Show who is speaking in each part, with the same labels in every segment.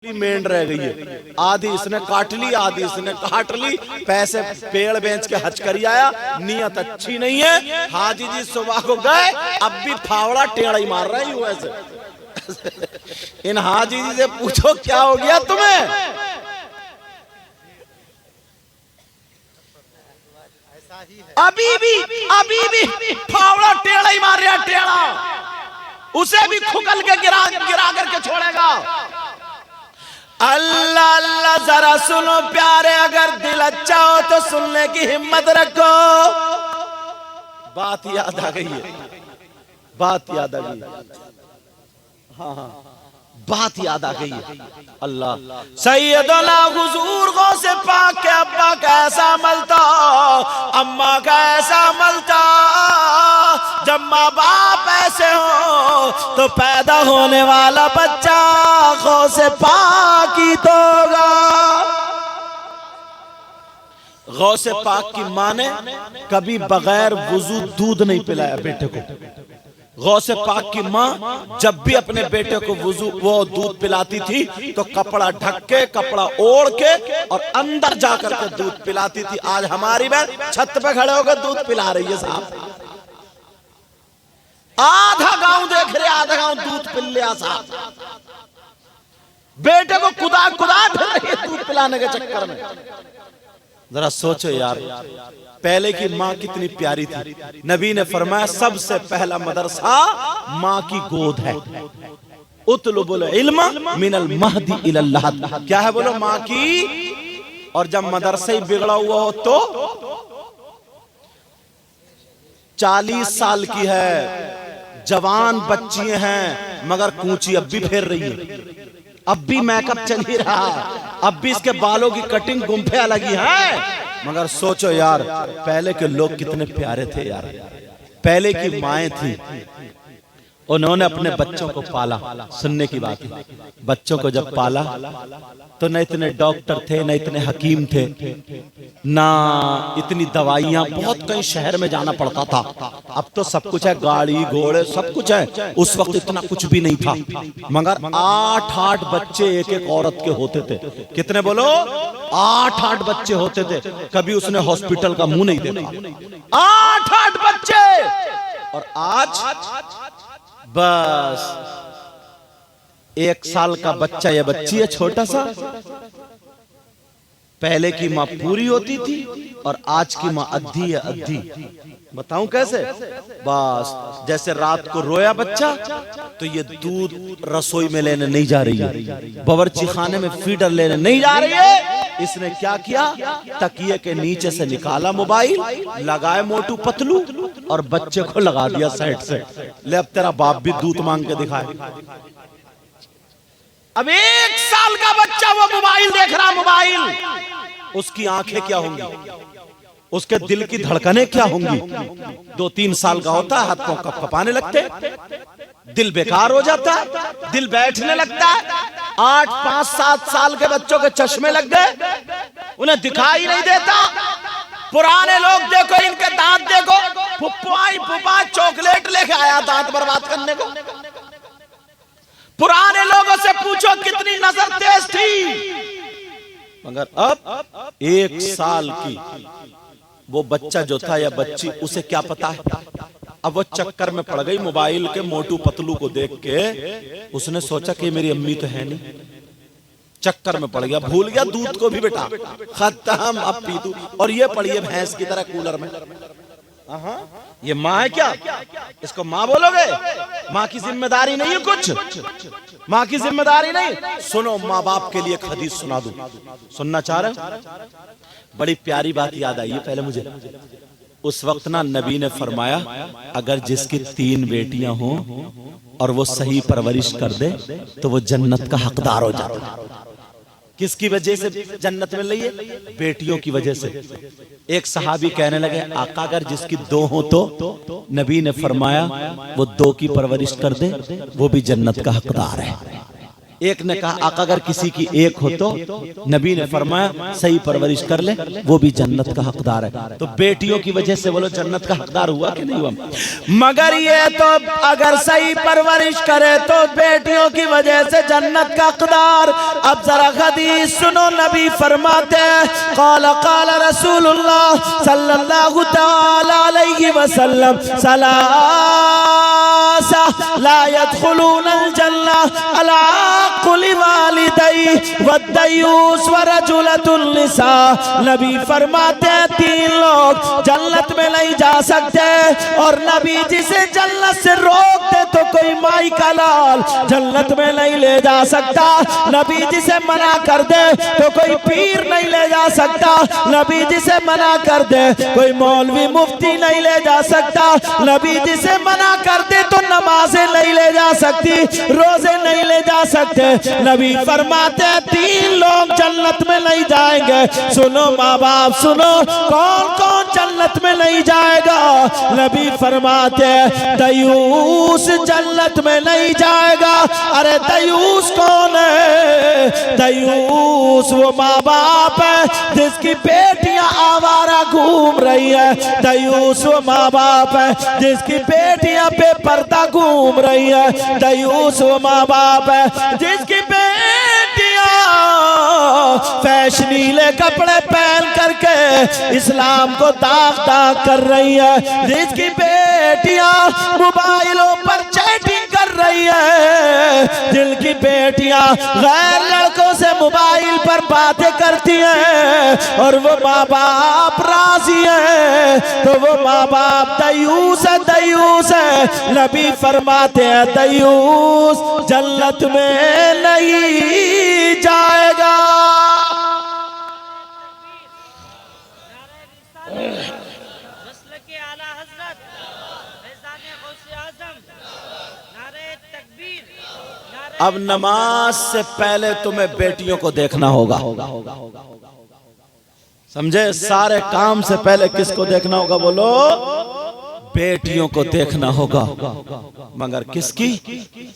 Speaker 1: मेंढ रह गई है, आधी इसने काट ली आधी इसने काट ली, पैसे पेड़ बेच के हज करी आया, नियत अच्छी नहीं है। हाजी जी सुबह को गए, अब भी फावड़ा टेढ़ा ही मार रहा है यूं ऐसे। इन हाजी जी से पूछो क्या हो गया तुम्हें? अभी भी फावड़ा टेढ़ा ही मार रहा, टेढ़ा, उसे भी खुकल के गिरा करके छोड़ेगा। अल्लाह अल्लाह, जरा सुनो प्यारे, अगर दिल अच्छा हो तो सुनने की हिम्मत रखो। बात याद आ गई है, बात याद आ गई है, हाँ बात याद आ गई है। अल्लाह सैयदना हुजूर गौसे पाक के अब्बा कैसा मलता, अम्मा कैसा मलता। जब माँ बाप ऐसे हो तो पैदा होने वाला बच्चा गौसे पाक ही तो होगा। गौसे पाक की माँ ने कभी बगैर वुजू दूध नहीं पिलाया बेटे को। गौसे पाक की माँ जब भी अपने बेटे को वुजू वो दूध पिलाती थी तो कपड़ा ढक के, कपड़ा ओढ़ के और अंदर जाकर के दूध पिलाती थी। आज हमारी बहन छत पे खड़े होकर दूध पिला रही है साहब, आधा गांव देख रहे, आधा गांव दूध पिल लिया साहब। बेटे को खुदा फिर रही है दूध पिलाने के चक्कर में। जरा सोचो यार, पहले की माँ कितनी प्यारी थी। नबी ने फरमाया सबसे पहला मदरसा माँ की गोद है। उतलुबुल इल्म मिनल महदी इलल लहद, क्या है बोलो? माँ की। और जब मदरसा ही बिगड़ा हुआ हो तो 40 साल की है, जवान बच्ची हैं, मगर कूंची अब भी फेर रही है, अब भी मेकअप चल ही रहा, अब भी इसके बालों की कटिंग गुंफे अलग ही है। मगर सोचो यार, पहले के लोग कितने प्यारे थे यार। पहले की माएं थी, उन्होंने अपने बच्चों को पाला। सुनने की बात है, बच्चों को जब पाला तो न इतने डॉक्टर थे, न इतने हकीम थे, ना इतनी दवाइयां, बहुत कहीं शहर में जाना पड़ता था। अब तो सब कुछ है, गाड़ी घोड़े सब कुछ है। उस वक्त इतना कुछ भी नहीं था, मगर 8-8 बच्चे एक एक औरत के होते थे। कितने बोलो? 8-8 बच्चे होते थे। कभी उसने हॉस्पिटल का मुंह नहीं देखा। 8-8 बच्चे। और आज बस 1 साल का बच्चा या बच्ची है, छोटा सा। पहले की माँ पूरी होती थी और आज की माँ अद्धी है, अद्धी। बताऊं कैसे? बस जैसे रात को रोया बच्चा तो ये दूध रसोई में लेने नहीं जा रही है, बावर्ची खाने में फीडर लेने नहीं जा रही है। इसने क्या किया? तकिए के नीचे से निकाला मोबाइल, लगाए मोटू पतलू और बच्चे को लगा दिया साइड से। ले अब तेरा बाप भी दूध मांग के दिखाए। अब 1 साल का बच्चा वो मोबाइल देख रहा, मोबाइल, उसकी आंखें क्या होंगी, उसके दिल की धड़कनें क्या होंगी? 2-3 साल का होता है, हाथ पांव कपकपाने लगते, दिल बेकार हो जाता है, दिल बैठने लगता है। 8, 5, 7 साल के बच्चों के चश्मे लग गए, उन्हें दिखाई नहीं देता। पुराने लोग देखो, इनके दांत देखो, फुप्पा चॉकलेट लेके आया दांत बर्बाद करने को। पुराने लोगों से पूछो कितनी नजर तेज थी, मगर अब 1 साल की वो बच्चा जो था या बच्ची, उसे क्या पता है? अब वो चक्कर में पड़ गई मोबाइल के मोटू पतलू को देख के। उसने सोचा कि मेरी अम्मी तो है नहीं, चक्कर में पड़ गया, भूल गया दूध को भी बेटा, खत्म, अब पी तू। और ये पड़ी है भैंस की तरह कूलर में। ये माँ है क्या? इसको माँ बोलोगे? माँ की जिम्मेदारी नहीं है कुछ, माँ की जिम्मेदारी नहीं। सुनो, माँ बाप के लिए एक हदीस सुना दूं, सुनना चाह रहे? बड़ी प्यारी बात याद आई है पहले मुझे। उस वक्त ना नबी ने फरमाया, अगर जिसकी 3 बेटियां हों और वो सही परवरिश कर दे तो वो जन्नत का हकदार हो जाता है। किसकी वजह से जन्नत मिल रही है? बेटियों की वजह से। एक सहाबी कहने लगे, आका अगर जिसकी 2 हो तो? नबी ने फरमाया, वो 2 की परवरिश कर दे, वो भी जन्नत का हकदार है। एक ने कहा आका अगर किसी की एक हो तो नबी ने फरमाया सही परवरिश कर ले वो भी जन्नत का हकदार है। तो बेटियों की वजह से बोलो जन्नत का हकदार हुआ कि नहीं हुआ? मगर ये तो अगर सही परवरिश करे तो बेटियों की वजह से जन्नत का हकदार। अब जरा हदीस सुनो, नबी फरमाते क़ाल क़ाल रसूलुल्लाह सल्लल्लाहु तआला अलैहि वसल्लम सलासा ला यदखुलूनल जन्नह अला कुली वालिदै वद्दयूस वरजुलतुन निसा। नबी फरमाते हैं 3 लोग जन्नत में नहीं जा सकते, और नबी जिसे जन्नत से रोक दे तो कोई माई का लाल जन्नत में नहीं ले जा सकता। नबी जिसे मना कर दे तो कोई पीर नहीं ले जा सकता। नबी जिसे मना कर दे कोई मौलवी मुफ्ती नहीं ले जा सकता। नबी जिसे मना कर दे तो नमाजें नहीं ले जा सकती, रोजे नहीं ले जा सकते। नबी फरमाते हैं 3 लोग जन्नत में नहीं जाएंगे। सुनो माँ बाप सुनो, कौन कौन जन्नत में नहीं जाएगा? नबी फरमाते हैं दयूस जन्नत में नहीं जाएगा। अरे दयूस कौन है? दयूस वो माँ बाप है जिसकी बेटियां आवारा घूम रही है। दयूस वो माँ बाप है जिसकी बेटियां बेपर्दा घूम रही है। दयूस वो माँ बाप है जिसकी बेटियां फैशनीले कपड़े पहन करके इस्लाम को दाग दाग कर रही है। जिसकी बेटियां मोबाइलों पर चैटिंग कर रही है। जिनकी बेटियां गैर लड़कों से मोबाइल पर बातें करती हैं और वो माँ बाप राजी है, तो वो माँ बाप दयूस है, दयूस है। नबी फरमाते हैं दयूस जन्नत में नहीं जाएगा। अब नमाज से पहले तुम्हें बेटियों को देखना होगा, समझे? सारे काम से पहले किसको देखना होगा? बोलो बेटियों को देखना होगा। मगर किसकी?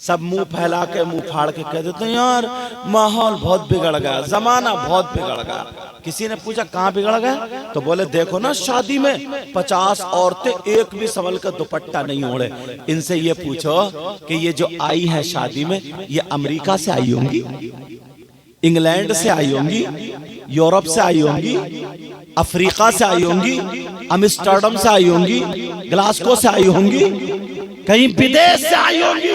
Speaker 1: सब मुंह फैला के मुंह फाड़ के कह देते हैं यार माहौल बहुत बिगड़ गया, जमाना बहुत बिगड़ गया। किसी ने पूछा कहाँ बिगड़ गया? तो बोले देखो ना शादी में 50 औरतें एक भी संभल कर दुपट्टा नहीं ओढ़े। इनसे ये पूछो कि ये जो आई है शादी में ये अमेरिका से आई होंगी, इंग्लैंड से आई होंगी, यूरोप से आई होंगी, अफ्रीका से आई होंगी, एम्स्टर्डम से आई होंगी, ग्लासगो से आई होंगी, कहीं विदेश से आई होंगी?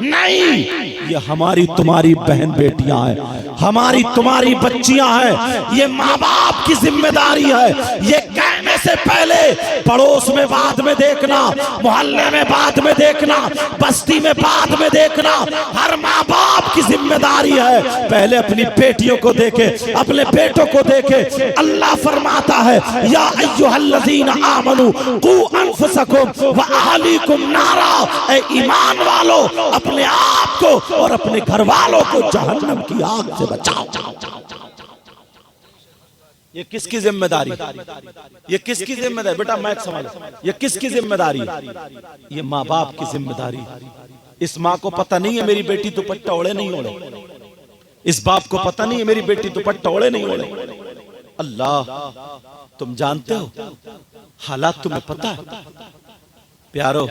Speaker 1: नहीं, ये हमारी तुम्हारी बहन बेटियां हैं, हमारी तुम्हारी बच्चियां हैं। ये माँ बाप की जिम्मेदारी है। ये कहने से पहले पड़ोस में बाद में देखना, मोहल्ले में बाद में देखना, बस्ती में बाद में देखना, हर माँ बाप की जिम्मेदारी है। पहले अपनी बेटियों को देखे, अपने बेटों को देखे। अल्लाह फरमाता है या अय्युहल्लज़ीना आमनू कू अनफुसकुम व अहलीकुम नारा। ऐ ईमान वालों अपने आप को और अपने घर वालों को जहन्नम की आग से बचाओ। ये किसकी जिम्मेदारी? ये किसकी जिम्मेदारी? बेटा मैं समझ, ये किसकी जिम्मेदारी? ये माँ बाप की जिम्मेदारी। इस माँ को पता नहीं है मेरी बेटी दुपट्टा ओढ़े नहीं ओढ़े, इस बाप को पता नहीं है मेरी बेटी दुपट्टा ओढ़े नहीं ओढ़े। अल्लाह तुम जानते हो, हालात तुम्हें पता है। प्यारो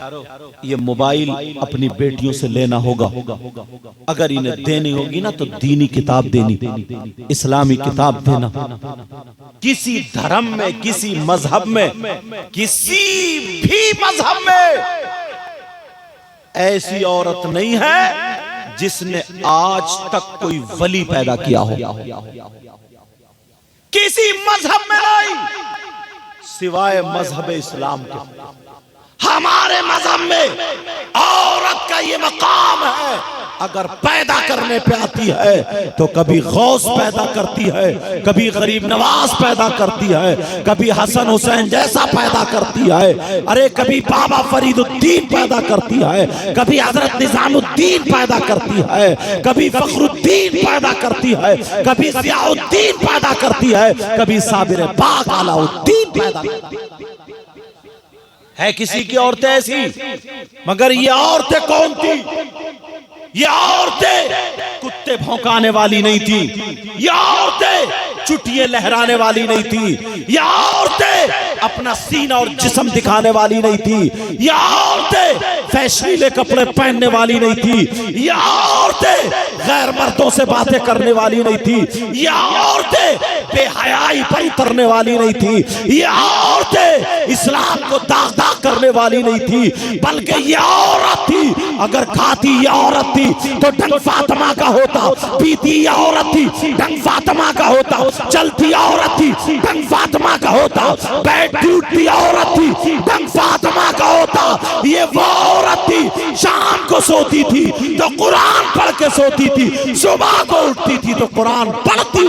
Speaker 1: ये मोबाइल अपनी बेटियों से लेना होगा। अगर इन्हें देनी होगी ना तो दीनी किताब देनी, इस्लामी किताब देना। किसी धर्म में, किसी मजहब में, किसी भी मजहब में ऐसी औरत नहीं है जिसने आज तक कोई वली पैदा किया हो। किसी मजहब में नहीं सिवाय मजहब इस्लाम के। हमारे मजहब में औरत का ये मकाम है, अगर पैदा करने पे आती है तो कभी गौस पैदा करती है, कभी गरीब नवाज पैदा करती है, कभी हसन हुसैन जैसा पैदा करती है, अरे कभी बाबा फरीदुद्दीन पैदा करती है, कभी हजरत निजामुद्दीन पैदा करती है, कभी फखरुद्दीन पैदा करती है, कभी जियाउद्दीन पैदा करती है, कभी साबिर बाग अलाउद्दीन पैदा करती है। किसी की औरतें ऐसी, मगर ये औरतें कौन थी? ये औरतें कुत्ते भौंकाने वाली नहीं थी, ये औरतें चुटिये लहराने वाली नहीं थी, ये औरतें अपना सीना और जिस्म दिखाने वाली नहीं थी, ये औरतें फैशनीले कपड़े पहनने वाली नहीं थी, ये औरतें गैर मर्दों से बातें करने वाली नहीं थी, ये औरतें बेहयाई पर उतरने वाली नहीं थी, ये औरतें इस्लाम को दाग दाग करने वाली नहीं थी, बल्कि ये औरत थी, अगर खाती ये औरत थी तो ढंग फातिमा का होता, पीती ये औरत थी ढंग फातिमा का होता, चलती औरत थी ढंग फातिमा का होता, बैठती उठती औरत थी ढंग फातिमा का होता। ये वो औरत थी शाम को सोती थी तो कुरान पढ़ के सोती थी, सुबह को उठती थी तो कुरान पढ़ती।